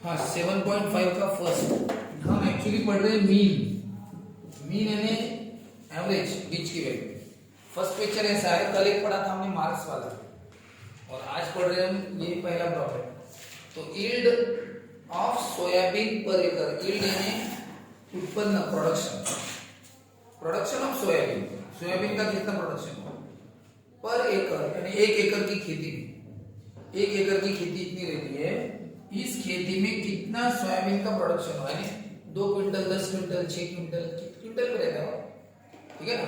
हाँ 7.5 का फर्स्ट हम एक्चुअली पढ़ रहे हैं मीन यानी एवरेज, बीच की वैल्यू। फर्स्ट पिक्चर ऐसा है, कल एक पढ़ा था हमने मार्क्स वाला, और आज पढ़ रहे हैं हम ये पहला प्रॉब्लम। तो यील्ड ऑफ सोयाबीन पर एकड़, यील्ड यानी उत्पन्न, प्रोडक्शन ऑफ सोयाबीन का कितना प्रोडक्शन हो पर एकड़, यानी एक एकड़ की खेती में, एक एकड़ की खेती इतनी रहती है, इस खेती में कितना सोयाबीन का प्रोडक्शन हो, यानी 2 क्विंटल, 10 क्विंटल, 6 क्विंटल, क्विंटल पे रहता है, ठीक है ना।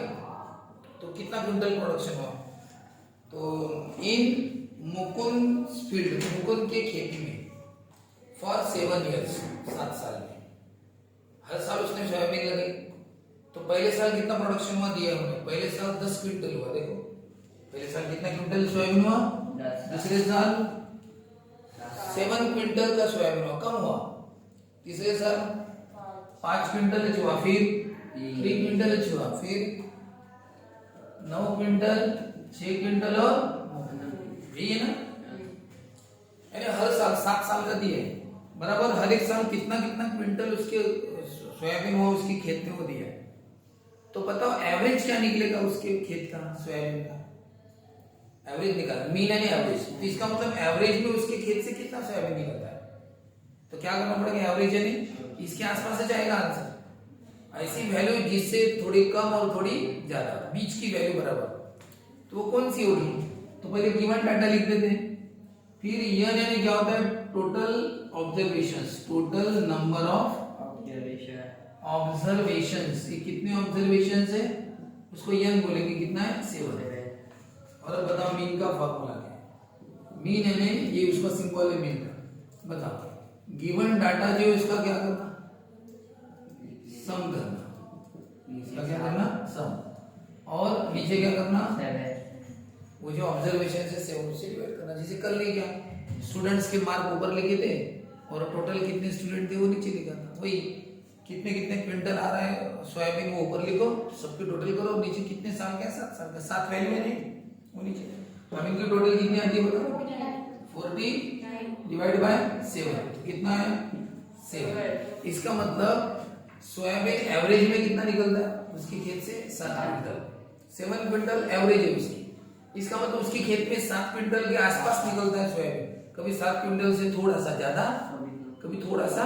तो कितना क्विंटल प्रोडक्शन हुआ, तो इन मुकुंद फील्ड, मुकुंद के खेती में फॉर 7 years, 7 साल में हर साल उसने सोयाबीन लगाई। तो पहले साल कितना प्रोडक्शन हुआ दिया हमने, पहले साल 10 क्विंटल हुआ, देखो पहले साल कितना क्विंटल सोयाबीन हुआ, दूसरे साल 7 क्विंटल का सोयाबीन हुआ, कम हुआ। तीसरे साल 5 क्विंटल हुआ, फिर 3 क्विंटल हुआ, फिर 9 क्विंटल, 6 क्विंटल, और यही है ना, यानी हर साल 7 साल का दिया है, बराबर हर एक साल कितना कितना क्विंटल उसके सोयाबीन हुआ उसकी खेत में वो दिया है। तो बताओ एवरेज क्या निकलेगा उसके खेत का, सोयाबीन का एवरेज निकाला, मीन यानी एवरेज। तो इसका मतलब एवरेज में उसके खेत से कितना सोयाबीन निकलता है, तो क्या करना पड़ेगा, एवरेज यानी इसके आसपास से जाएगा आंसर, ऐसी वैल्यू जिससे थोड़ी कम और थोड़ी ज्यादा, बीच की वैल्यू बराबर, तो वो कौन सी होगी। तो पहले गिवन डाटा लिख देते हैं, फिर यन यानी क्या होता है, total observations, total number of observations, ये कितने ऑब्जर्वेशंस है उसको यन बोलेंगे, कितना है 7। और अब बताओ मीन का फॉर्मूला क्या है, मीन यानी ये उसका सिंबल है मीन का। बताओ गिवन डाटा जो इसका क्या करना, सम करना, इसका क्या करना सम, और नीचे क्या करना, वो जो ऑब्जर्वेशन है 7 से डिवाइड करना। जैसे कल नहीं क्या, स्टूडेंट्स के मार्क ऊपर लिखे थे और टोटल कितने स्टूडेंट थे वो नीचे लिखा था, वही कितने कितने क्विंटल आ रहा है सोयाबीन वो ऊपर लिखो, सबके टोटल करो, नीचे कितने साल का है, 7 साल का, 7 वैल्यू है नहीं वो नीचे। हम इनकी टोटल कितनी आती है बताओ, 40 डिवाइड बाय 7, कितना है 7। इसका मतलब सोयाबीन एवरेज में कितना निकलता है उसकी खेत से, 7 क्विंटल, 7 क्विंटल एवरेज है उसकी। इसका मतलब उसकी खेत में 7 क्विंटल के आसपास निकलता है सोयाबीन, कभी 7 क्विंटल से थोड़ा सा ज्यादा, कभी थोड़ा सा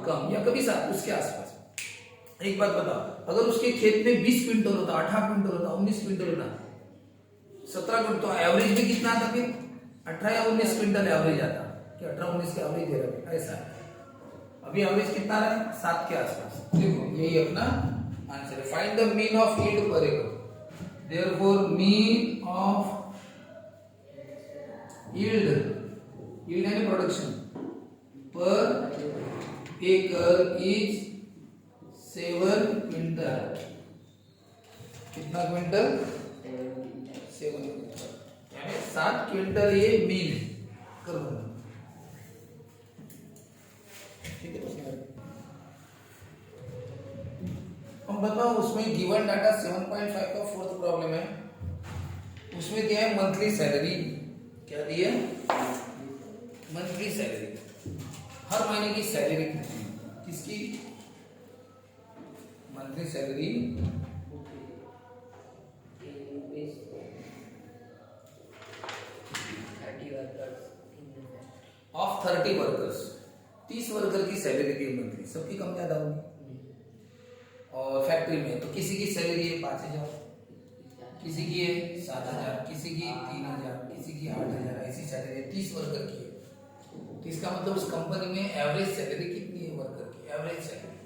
कम, या कभी 7 उसके आसपास। एक बात बताओ, अगर उसके खेत में 20 क्विंटल होता, 18 क्विंटल होता, 19 क्विंटल होता, 17 क्विंटल, तो एवरेज में कितना आता, फिर 18 या 19 क्विंटल एवरेज आता, कि 18-19 का एवरेज दे रहा है, ऐसा है। अभी एवरेज कितना रहा है, 7 के आसपास। देखो यही अपना आंसर है, find the mean of yield पर एकड़। Therefore, mean of yield यानी प्रोडक्शन पर एकड़ इज 7 क्विंटल। कितना क्विंटल, 7 क्विंटल, यानी 7 क्विंटल ये मीन करो, ठीक है। हम बताओ उसमें गिवन डाटा 7.5 का फोर्थ प्रॉब्लम है, उसमें दिया है मंथली सैलरी, क्या दिया है मंथली सैलरी, हर महीने की सैलरी कितनी, किसकी monthly salary of 30 workers, 30 worker की सैलरी दी मंथली, सबकी कम ज्यादा होगी। और फैक्ट्री में तो किसी की सैलरी है 5,000, किसी की है 7,000, किसी की 3,000, किसी की 8,000, ऐसी सैलरी 30 वर्कर की है। तो इसका मतलब उस कंपनी में एवरेज सैलरी कितनी है वर्कर की, एवरेज सैलरी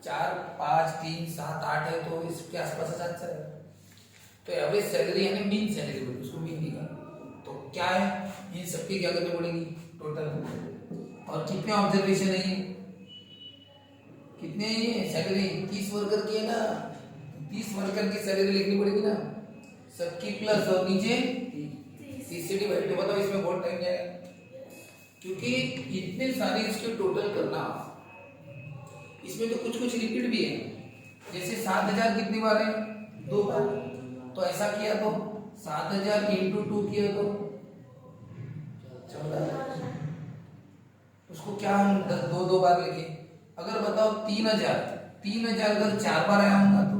4, 5, 3, 7, 8 है, तो इसके आसपास साथ चलेगा। तो एवरेज सैलरी यानी मीन सैलरी बोलते, उसको मीन निकालना। तो क्या है, इन सबकी क्या करनी पड़ेगी टोटल, और कितने ऑब्जर्वेशन है, कितने सैलरी 30 वर्कर की है ना, 30 वर्कर की सैलरी लिखनी पड़ेगी ना सबकी, प्लस और नीचे 30 से डिवाइड। तो बताओ इसमें बहुत टाइम जाएगा, क्योंकि इतने सारे इसके टोटल करना, इसमें तो कुछ कुछ रिपीट भी है, जैसे 7,000 कितनी बार है, 2 बार, तो ऐसा किया तो 7,000 इंटू 2 किया तो 14,000, उसको क्या हम दो दो बार लिखे? अगर बताओ 3000 अगर 4 बार आया होगा तो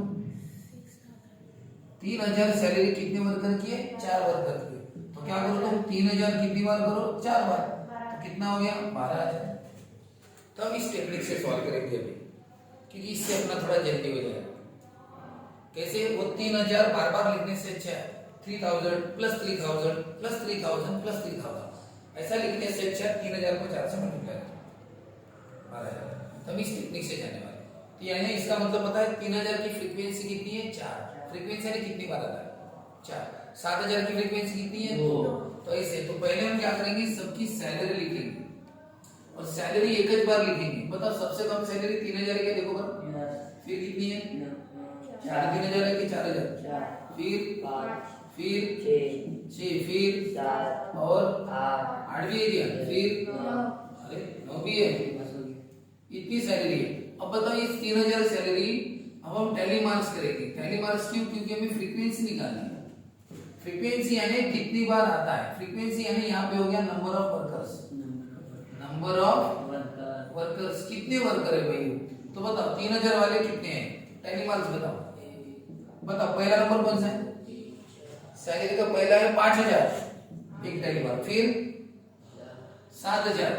3000 सैलरी कितने वर्कर की है? 4 वर्कर की। तो क्या करो तुम 3000 कितनी बार करो? 4 बार। तो कितना हो गया? 12000। तो हम इस टेक्निक से सॉल्व करेंगे अभी, क्योंकि इससे अपना थोड़ा जल्दी हो जाएगा। कैसे? वो 3000 बार बार लिखने से अच्छा है 3000 प्लस 3000 प्लस 3000 प्लस 3000 ऐसा लिखने से अच्छा 3000 को 4 से मल्टीप्लाई करो 12000। तो हम इस टेक्निक से जाने वाले। तो यानी इसका मतलब पता है 3000 की फ्रीक्वेंसी कितनी है? 4। फ्रीक्वेंसी यानी कितनी बार आता है? 4। 7000 की फ्रीक्वेंसी कितनी है? 2। तो ऐसे तो पहले हम क्या करेंगे? सबकी सैलरी लिखेंगे और सैलरी एक ही बार लिखेंगे। बताओ सबसे कम सैलरी 3000 है क्या? देखो करो। फिर कितनी है? 3500 है कि 4000? फिर 6 फिर 7 और 8 भी है क्या? फिर अरे 9 भी है। इतनी सैलरी है। अब बताओ इस 3000 सैलरी अब हम टैली मार्क्स करेंगे। टैली मार्क्स क्यों? क्योंकि हमें फ्रीक्वेंसी निकालनी है। फ्रीक्वेंसी यानी कितनी बार आता है। फ्रीक्वेंसी यानी यहाँ पे हो गया number of workers. Number of workers कितने वर्कर है भाई? तो बताओ 3000 वाले कितने हैं? टैली मार्क्स बताओ। बताओ पहला नंबर कौन सा है? सैलरी का पहला है 5000 एक टैली मार्क, फिर 7000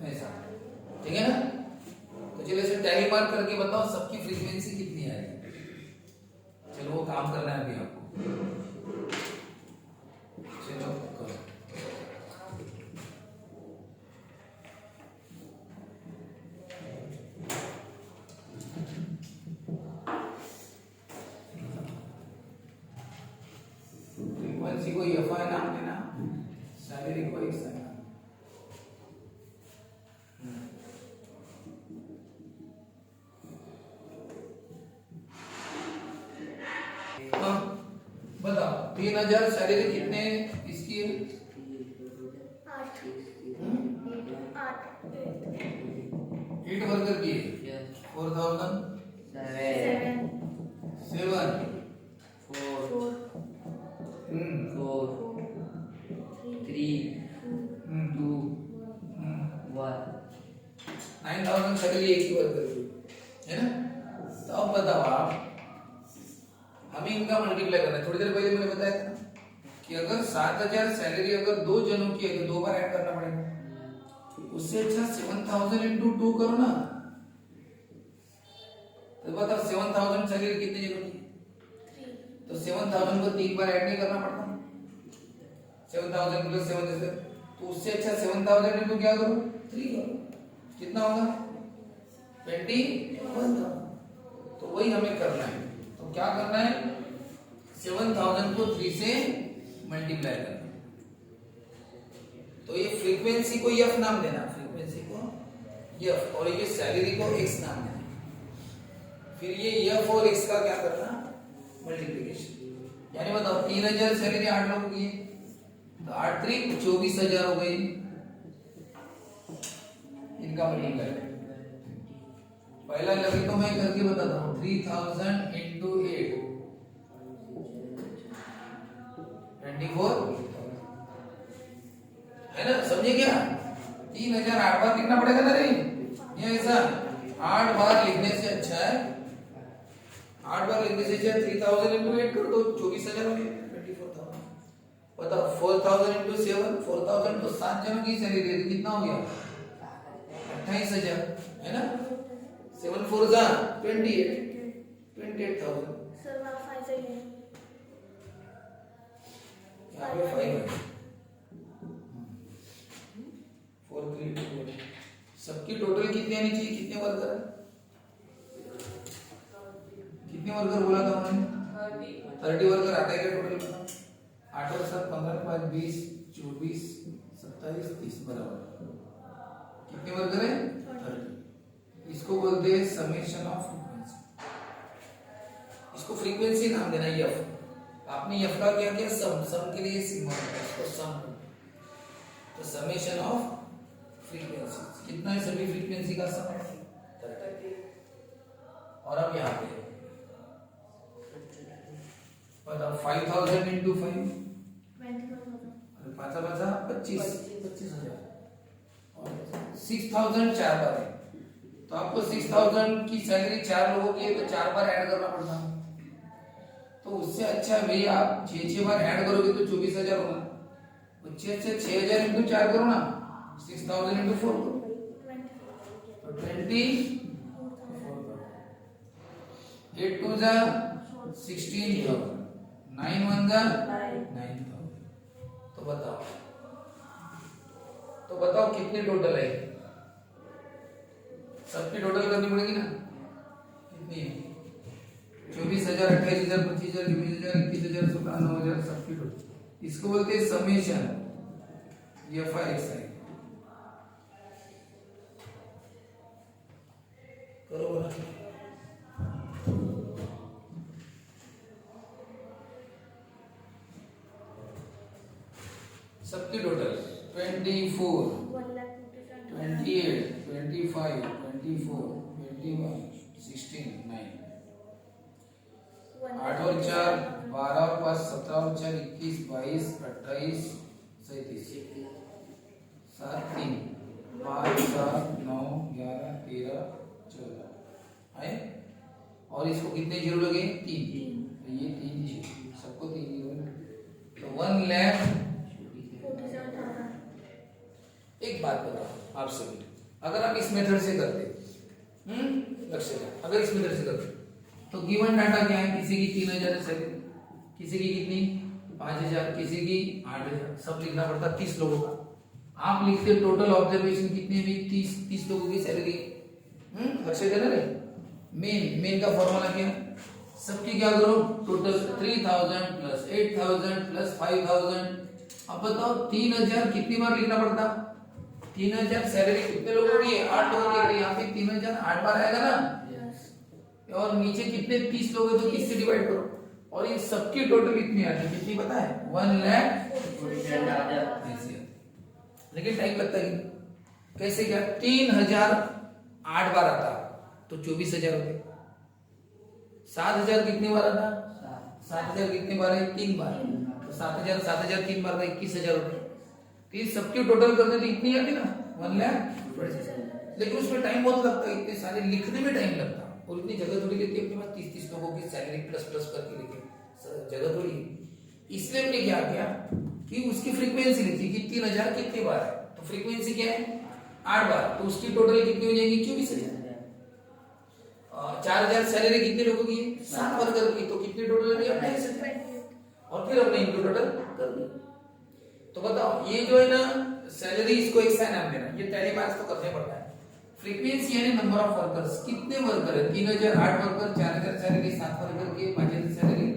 ऐसा, ठीक है ना? तो चलिए इसे टैली मार्क करके बताओ सबकी फ्रीक्वेंसी कितनी आएगी। चलो वो काम करना है अभी आपको। चलो करो। फ्रीक्वेंसी को एफआई नाम देना, सैलरी को एक्स नाम। बताओ 3000 सैलरी कितने इसकी है? 8 वर्कर की है। 4000 7 4 3 2 1 9000 सैलरी एक ही वर्कर की है ना? तो अब बताओ आप हमें इनका मल्टीप्लाई करना है। थोड़ी देर पहले मैंने बताया था कि अगर 7000 सैलरी अगर 2 जनों की है तो 2 बार ऐड करना पड़ेगा। उससे अच्छा 7000 into 2 करो ना। तो बताओ 7000 सैलरी कितने जनों की? तो 7000 को 3 बार ऐड नहीं करना पड़ता? 7000 प्लस 7 जैसे, तो उससे अच्छा 7000 into क्या करो? 3 करो। कितना होगा? 21,000। तो वही हमें करना है। तो क्या करना है? 7000 को 3 से मल्टीप्लाई करना है। तो ये फ्रीक्वेंसी को एफ नाम देना, फ्रीक्वेंसी को एफ, और ये सैलरी को एक्स नाम देना। फिर ये एफ और एक्स का क्या करना? मल्टीप्लिकेशन। यानी बताओ 3000 सैलरी 8 लोगों की है तो 8 3 24,000 हो गई। इनका मल्टीप्लाई पहला लगे तो मैं करके बताता हूँ। 3000 into 8 24 है ना? समझे क्या? 3000 8 बार लिखना पड़ेगा ना? नहीं ये ऐसा 8 बार लिखने से अच्छा है 8 बार लिखने से अच्छा 3000 into 8 कर दो 24,000 हो गया 24,000। बताओ 4000 into 7 4000 तो 7 जनों की सैलरी है, कितना हो गया? 28,000 है ना? 7 4 जा 28,000। सर वहाँ 5 है। यहाँ पे 5 है। 4 3 2 सबकी टोटल कितनी आनी चाहिए? कितने वर्कर है? कितने वर्कर बोला था उन्होंने? 30 वर्कर आता है क्या टोटल? 8 और 7 15 5 20 24 27 30 बराबर कितने वर्कर है? 30। इसको बोलते हैं समेशन ऑफ फ्रीक्वेंसी। इसको फ्रीक्वेंसी नाम देना एफ। आपने एफ का क्या किया? सम के लिए सिग्मा है इसको सम। तो समेशन ऑफ फ्रीक्वेंसी कितना है? सभी फ्रीक्वेंसी का सम है 30। और अब यहाँ पे बताओ 5000 into 5 20,000। और 5 25 25,000 और 6000 चार बार है, तो आपको 6000 की सैलरी 4 लोगों की है तो 4 बार ऐड करना पड़ता है। तो उससे अच्छा भाई आप 6 बार ऐड करोगे तो 24000 होगा। तो 6000 इंटू 4 करो ना, 6000 इंटू 4 करो तो 20 8 2 जा 16,000, 9 1 जा 9,000। तो बताओ कितने टोटल है? सबकी टोटल करनी पड़ेगी ना, कितनी है? 24,000, 28,000, 25,000, 24,000, 21,000, 17,000, 9,000 सबकी टोटल। इसको बोलते हैं समेशन FI करो बोला। सबकी टोटल 24, 28, 25, 24, 21, 16, 9, 8 और 4 12 और 5 17 और 4 21, 22, 28, 37, 7 3 5 7 9 11 13 14 है। और इसको कितने जीरो लगे? 3। तो ये 3 जीरो, सबको 3 जीरो। तो 1,00,000। एक बात बताओ आप सभी, अगर आप इस मेथड से करते, लक्ष्य अगर इस मेथड से करते तो गिवन डाटा क्या है? किसी की 3,000 सैलरी, किसी की कितनी 5,000, किसी की 8,000, सब लिखना पड़ता 30 लोगों का। आप लिखते टोटल ऑब्जर्वेशन कितने भी 30 लोगों की सैलरी। लक्ष्य देना रे। मेन का फॉर्मूला क्या है? सबकी क्या करो? Total 3,000 plus 8,000 plus 5,000। अब बताओ 3,000 कितनी बार लिखना पड़ता? 3,000 सैलरी कितने लोगों की है? 8 लोगों की है। यहाँ पे 3,000 8 बार आएगा ना। और नीचे कितने 30 लोग हैं तो 30 से डिवाइड करो, और ये सबकी टोटल कितनी आती है? कितनी पता है? 1,40,000। लेकिन टाइम लगता है। कैसे क्या? 3,000 8 बार आता तो 24,000 होते। 7,000 कितनी बार आता? 7,000 कितनी बार है? 3 बार। तो 7,000 3 बार का 21,000 होते। तो ये सबकी टोटल करने तो इतनी आती ना 1,40,000। लेकिन उसमें टाइम बहुत लगता है, इतने सारे लिखने में टाइम लगता है, और इतनी जगह थोड़ी लेती है अपने पास 30 लोगों की सैलरी प्लस प्लस करके लिखे, जगह थोड़ी। इसलिए हमने क्या किया कि उसकी फ्रीक्वेंसी लिखी कि 3,000 कितनी बार है, तो फ्रीक्वेंसी क्या है? 8 बार। तो उसकी टोटल कितनी हो जाएगी? 24,000। 4,000 सैलरी कितने लोगों की? 7 वर्कर की, तो कितनी टोटल है? 28,000। और फिर हमने इनको टोटल कर दिया। तो बताओ ये जो है ना सैलरी, इसको एक सा नाम देना, ये टैली मार्क्स तो करने पड़ता है। फ्रीक्वेंसी यानी नंबर ऑफ वर्कर्स, कितने वर्कर है? 3,000 8 वर्कर, 4,000 सैलरी 7 वर्कर की, 5,000 सैलरी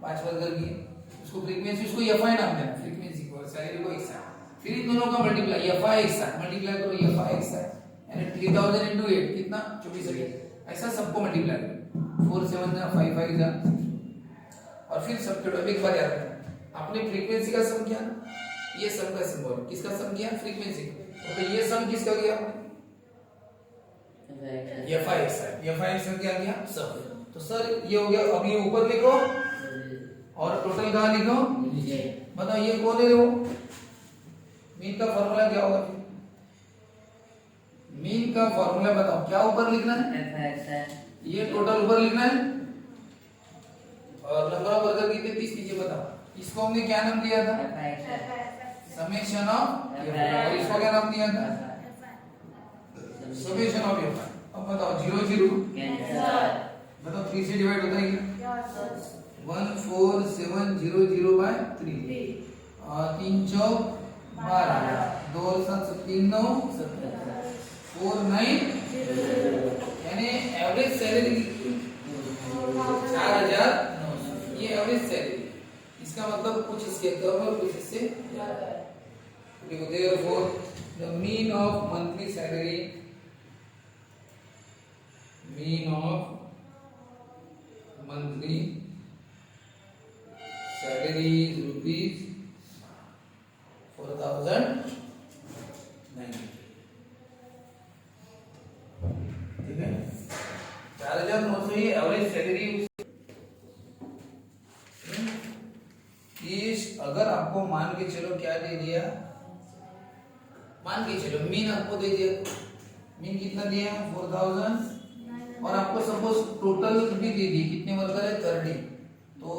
5 वर्कर की। उसको फ्रीक्वेंसी, उसको एफआई नाम देना, फ्रीक्वेंसी को और सैलरी को एक साथ। फिर इन दोनों का मल्टीप्लाई, एफआई एक साथ मल्टीप्लाई करो, एफआई एक साथ यानी 3,000 into 8 कितना? 24,000। ऐसा सबको मल्टीप्लाई करो, 4 7 जा 5 5 जा, और फिर सब टोटल एक बार याद रखना। आपने फ्रीक्वेंसी का सम किया, ये सम का सिंबल किसका सम किया? फ्रीक्वेंसी। तो ये सम किसका किया आपने? FI क्या गया? सब। तो सर ये हो गया। अब ये ऊपर लिखो और टोटल कहाँ लिखो? बताओ ये कौन है? वो मीन का फॉर्मूला क्या होगा? मीन का फॉर्मूला बताओ क्या ऊपर लिखना है? ये टोटल ऊपर लिखना है, और नंबर ऑफ वर्कर कितने? 30 नीचे बताओ। इसको हमने क्या नाम दिया था? Summation of. और इसको क्या नाम दिया था? Summation of FI। अब बताओ 0 0 बताओ 3 से डिवाइड होता है क्या? 14700/3 और 3 चौक 12, 2 और 7 3 9 4 9 यानी एवरेज सैलरी 4,900। ये एवरेज सैलरी, इसका मतलब कुछ इसके कम और कुछ इससे ज्यादा है। देखो therefore the mean of monthly salary, mean of monthly salary is rupees 4,090। ठीक है, 4,900 ये एवरेज सैलरी। इस अगर आपको मान के चलो क्या दे दिया, मान के के चलो, मीन आपको दे दिया, मीन कितना दिया 4000, और आपको सपोज टोटल भी दे दी, कितने वर्कर है 30। तो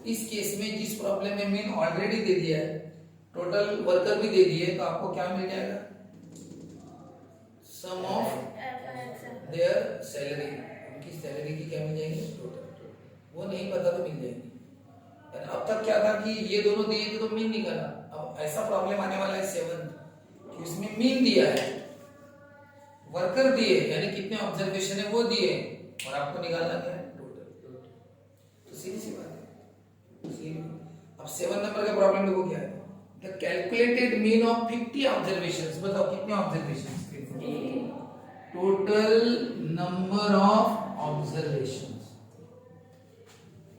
इस केस में जिस प्रॉब्लम में मीन ऑलरेडी दे दिया है, टोटल वर्कर भी दे दिए, तो आपको क्या मिल जाएगा, सम ऑफ देयर सैलरी, उनकी सैलरी की क्या मिल जाएगी टोटल, वो नहीं पता तो मिल जाएगी। अब तक क्या था कि ये दोनों दिए थे तो मीन निकाला, अब ऐसा प्रॉब्लम आने वाला है 7 कि इसमें मीन दिया है, वर्कर दिए यानी कितने ऑब्जर्वेशन है वो दिए, और आपको निकालना क्या है टोटल। तो सीधी सी बात है। अब 7 नंबर का प्रॉब्लम देखो क्या है, the calculated mean of 50 observations, बताओ कितने observations, total number of observations,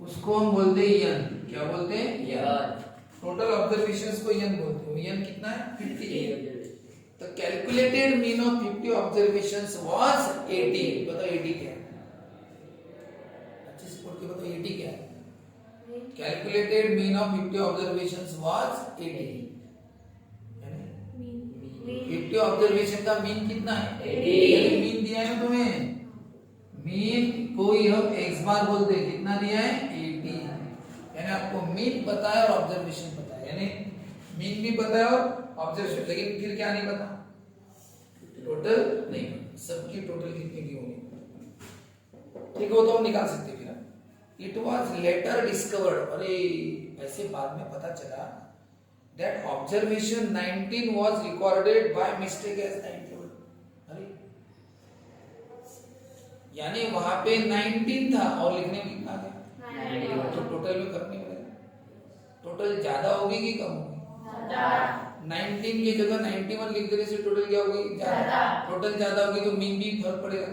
उसको हम बोलते हैं यन, क्या बोलते हैं यन, टोटल ऑब्जर्वेशंस को यन बोलते हैं, यन कितना है 50। तो calculated mean of 50 observations was 80, बताओ 80 क्या है, 25 बोल के बताओ 80 क्या है, calculated mean of 50 observations was 80, 50 observation का मीन कितना है 80, मीन दिया है तुम्हें, मीन को ही हम x बार बोलते हैं, कितना दिया है 80, यानी आपको मीन पता है और ऑब्जर्वेशन पता है, यानी मीन भी पता है और ऑब्जर्वेशन, लेकिन फिर क्या नहीं पता, टोटल नहीं, सबकी टोटल कितनी की होगी, ठीक है, वो तो हम निकाल सकते हैं। फिर इट वाज लेटर डिस्कवर्ड, अरे ऐसे बाद में पता चला that observation 19 was recorded by mistake as 91, अरे यानी वहां पे 19 था और लिखने में कितना गया, तो टोटल में फर्क नहीं पड़ेगा, टोटल ज्यादा होगी कि कम होगी, 19 की जगह 91 लिख देने से टोटल क्या होगी ज्यादा, टोटल ज्यादा होगी तो मीन भी फर्क पड़ेगा,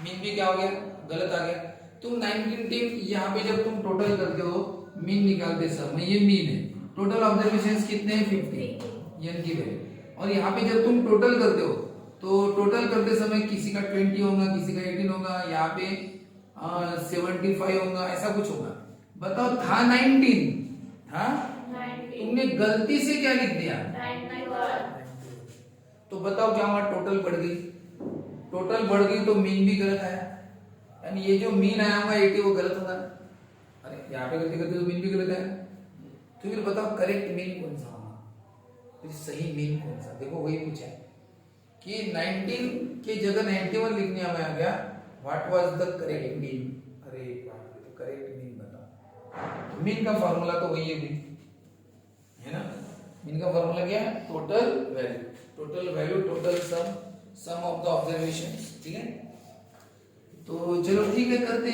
मीन भी क्या हो गया गलत आ गया। तुम 19 यहाँ पे जब तुम टोटल करते हो मीन निकालते समय, ये मीन है, टोटल ऑब्जर्वेशंस कितने हैं 50 यन की वैल्यू, और यहाँ पे जब तुम टोटल करते हो तो टोटल करते समय किसी का 20 होगा, किसी का 18 होगा, यहाँ पे 75 होगा, ऐसा कुछ होगा। बताओ था 19 था, तुमने गलती से क्या लिख दिया, तो बताओ क्या हुआ, टोटल बढ़ गई, टोटल बढ़ गई तो मीन भी गलत आया, यानी ये जो मीन आया होगा 80 वो गलत होगा, अरे यहाँ पे गलती करते तो मीन भी गलत आया, तो फिर बताओ करेक्ट मीन कौन सा होगा, फिर सही मीन कौन सा, देखो वही पूछा है कि 19 की जगह 91 लिखने में आ गया, what was the correct mean, अरे तो करेक्ट मीन बताओ, मीन का फार्मूला तो वही है ना, मीन का फार्मूला क्या है, total value, total sum of the observations, ठीक है। तो चलो ठीक है, करते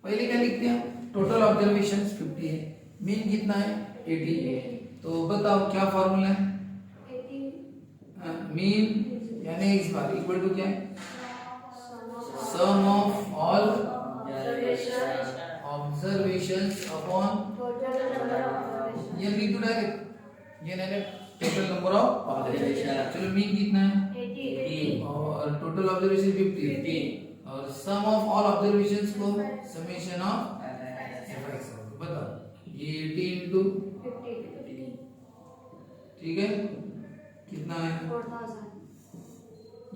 पहले क्या लिखते हैं, टोटल ऑब्जर्वेशंस 50 है, मीन कितना है 80, तो बताओ क्या फॉर्मूला है, मीन यानी x बार इक्वल टू क्या है, सम ऑफ ऑल ऑब्जर्वेशंस अपॉन ये लिख दो डायरेक्ट, ये टोटल नंबर ऑफ ऑब्जर्वेशन, चलो मीन कितना है 80 और टोटल ऑब्जर्वेशन 50 और सम ऑफ ऑल ऑब्जर्वेशंस को समेशन ऑफ fx, बताओ ये 80 into 50, ठीक है, कितना है 4000,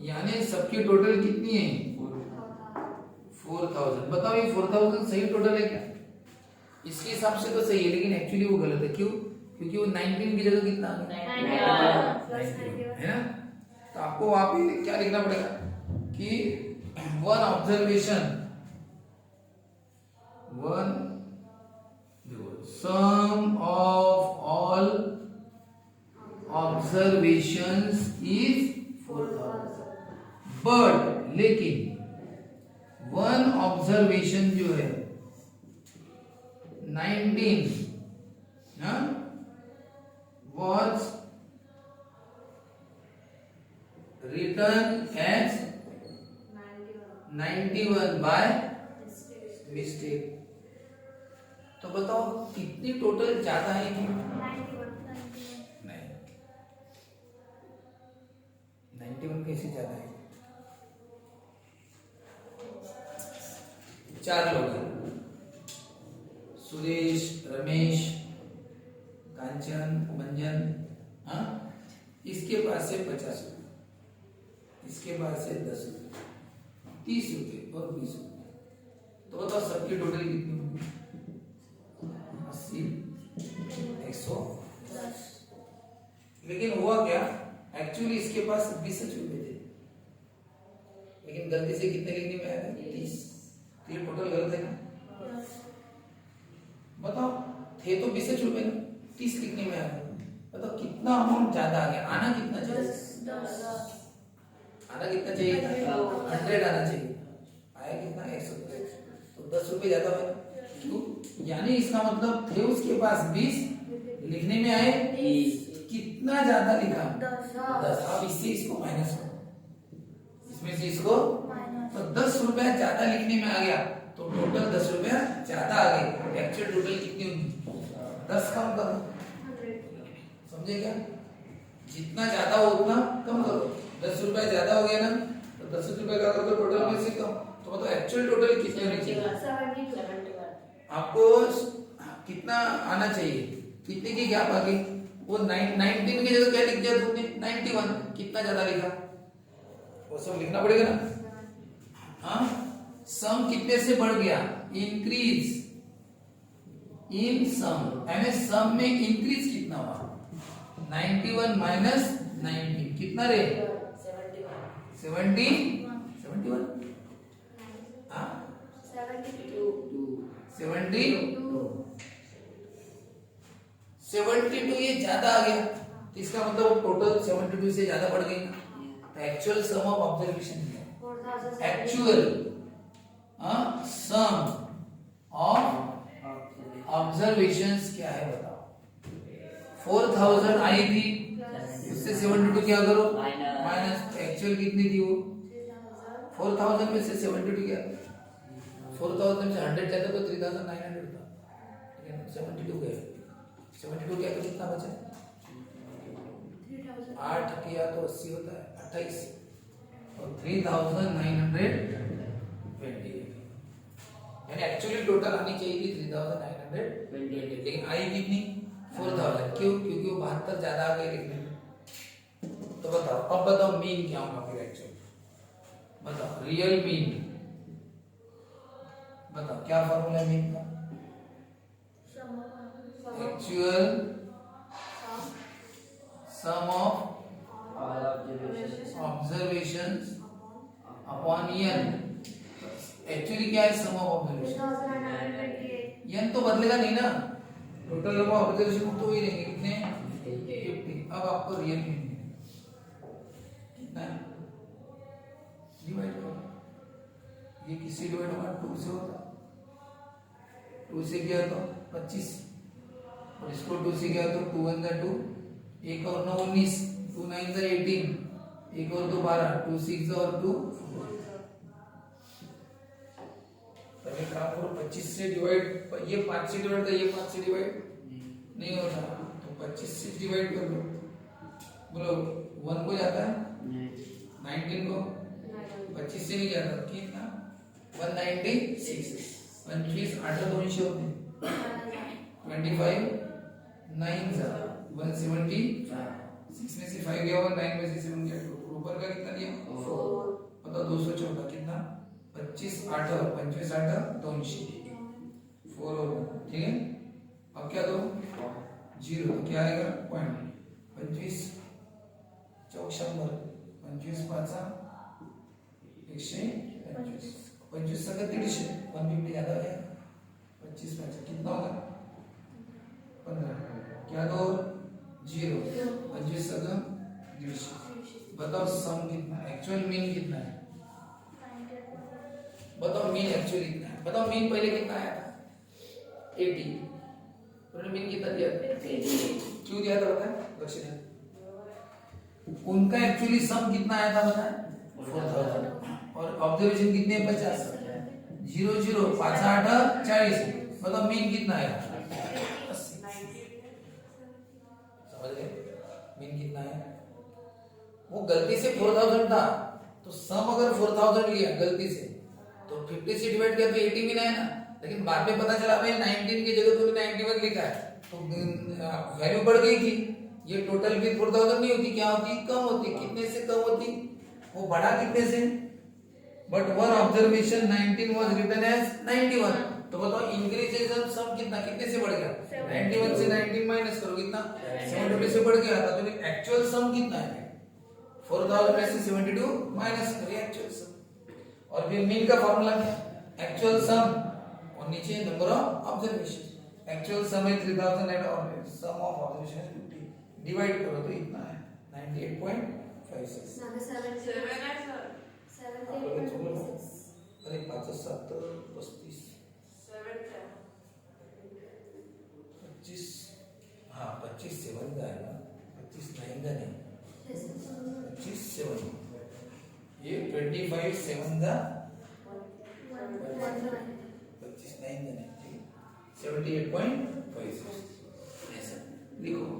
यानी सबकी टोटल कितनी है 4000, बताओ ये 4000 सही टोटल है क्या, इसके हिसाब से तो सही है, लेकिन एक्चुअली वो गलत है, क्यों, क्योंकि वो 19 की जगह कितना है ना, तो आपको वहां पे क्या लिखना पड़ेगा कि one observation, sum of all observations is 4000, but लेकिन वन ऑब्जर्वेशन जो है 19 was written as 91 by mistake, तो बताओ कितनी टोटल ज्यादा है कि नहीं, 91 कैसे ज्यादा है, 4 लोग हैं, सुरेश, रमेश, कांचन, मंजन, हाँ, इसके पास से 50 रुपये, इसके बाद से 10 रुपये, 30 रुपये और 20 रुपये। तो बताओ सबकी टोटल कितनी होगी? 80, 110। लेकिन हुआ क्या, एक्चुअली इसके पास 20 रुपये थे, लेकिन गलती से कितने लिखने में आया? 30। तो ये टोटल गलत है ना? बताओ, थे तो 20 रुपये ना, 30 लिखने में आया। बताओ कितना अमाउंट ज्यादा आ गया? आना कितना चाहिए? 10। आना कितना चाहिए? 100 आना चाहिए। आया कितना? 110। तो 10 रुपये ज्यादा हुआ। क्यों? यानी इसका मतलब थे उसके पास 20, लिखने में आए 30। कितना ज्यादा लिखा? 10। अब इससे इसको माइनस करो, इसमें से इसको, तो 10 रुपया ज्यादा लिखने में आ गया, तो टोटल 10 रुपया ज्यादा आ गए। एक्चुअल टोटल कितनी होगी? 10 कम करो, समझे क्या? जितना ज्यादा हो उतना कम करो। 10 रुपया ज्यादा हो गया ना, तो 10 रुपया का करो तो टोटल में से कम। तो मतलब एक्चुअल टोटल कितनी होनी चाहिए? आपको कितना आना चाहिए? कितने की गैप आ गई? वो 19 की जगह क्या लिख दिया तुमने? 91। कितना ज्यादा लिखा? वो सब लिखना पड़ेगा ना। हाँ, सम कितने से बढ़ गया? इंक्रीज इन सम, यानी सम में इंक्रीज कितना हुआ? 91 माइनस 19 कितना रे? 71। हाँ, 72 ये ज्यादा आ गया, तो इसका मतलब टोटल 72 से ज्यादा बढ़ गई। तो एक्चुअल सम ऑफ ऑब्जर्वेशन क्या है? एक्चुअल सम ऑफ ऑब्जर्वेशंस क्या है बताओ? 4000 आई थी, उससे 72 क्या करो? माइनस। एक्चुअल कितनी थी वो? 4000 में से 72 क्या? 4000 में से 100 जाता तो 3900 था, लेकिन 72 गया। 72 क्या, तो कितना बचा? 8 किया तो 80 होता है, 28 और 3920, यानी एक्चुअली टोटल आनी चाहिए थी 3920, लेकिन आई कितनी? 4000। क्यों? क्योंकि वो 72 ज्यादा आ गए लिखने में। तो बताओ, अब बताओ मीन क्या होगा फिर? एक्चुअल बताओ, रियल मीन बताओ, क्या फॉर्मूला है मीन का? Actual sum of observations upon n. Actually क्या है सम ऑफ ऑब्जर्वेशन? एन तो बदलेगा नहीं ना, टोटल नंबर ऑफ ऑब्जर्वेशन तो वही रहेंगे। कितने? 50। अब आपको रियल मीन कितना डिवाइड करो। ये किससे डिवाइड होगा? 2 से होगा। 2 से किया तो 25, और इसको 2 से किया तो 2 1 2, एक और 9 19, 2 9 18, एक और 2 12, 2 6 और 2 4। एक काम करो, 25 से डिवाइड, ये 5 से डिवाइड था, ये 5 से डिवाइड नहीं होता, तो 25 से डिवाइड कर दो। बोलो 1 को जाता है, 19 को 25 से नहीं जाता, कितना? 196। 25 8 200 होते हैं, 25 9 170, 6 में से 5 गया और 9 में से 7 गया। ऊपर का कितना दिया? 4। बताओ 214 कितना? 25 8 और 25 8 200, 4 और ठीक है। अब क्या दो? 0, तो क्या आएगा? पॉइंट। 25 चौक 25 5 125, 25 सका 150, 150 ज्यादा हो जाएगा। 25 5 कितना होगा? 15। क्या दो? 0, 25 सका 150। बताओ सम कितना? एक्चुअल मीन कितना है? बताओ मीन एक्चुअल कितना है? बताओ मीन पहले कितना आया था? 80। उन्होंने मीन कितना दिया था? 80। क्यों दिया था बता? लक्ष्य है उनका एक्चुअली सम कितना आया था बता? 4000। और ऑब्जर्वेशन कितने? 50। 0 0 5 8 40। मतलब मीन कितना आया? 80। समझ गए? मीन कितना है? वो गलती से 4000 था, तो सम अगर 4000 लिया गलती से, तो 50 से डिवाइड किया तो 80 मीन आया ना। लेकिन बाद में पता चला भाई 19 की जगह तो 91 लिखा है, तो वैल्यू बढ़ गई थी, ये टोटल विथ 4000 नहीं होती, क्या होती, कम होती, कितने से कम होती, वो बढ़ा कितने से, but one observation 19 was written as 91, तो बताओ इंक्रीजेशन सम कितना, कितने से बढ़ गया, 91 से 19 माइनस करो कितना, 72 से बढ़ गया था, तो एक्चुअल सम कितना है, 4000 में से 72 माइनस करिए एक्चुअल सम, और फिर मीन का फॉर्मूला क्या, एक्चुअल सम और नीचे नंबर ऑफ ऑब्जर्वेशन, एक्चुअल सम है 3000 एंड सम ऑफ ऑब्जर्वेशन है 50, डिवाइड करो तो इतना है 98.56, अरे 5 7 35 25, हाँ 25 7 का है ना, 25 9 का नहीं, 25 7, ये 25 7 का 25 9 का नहीं, 78.56 ऐसा लिखो।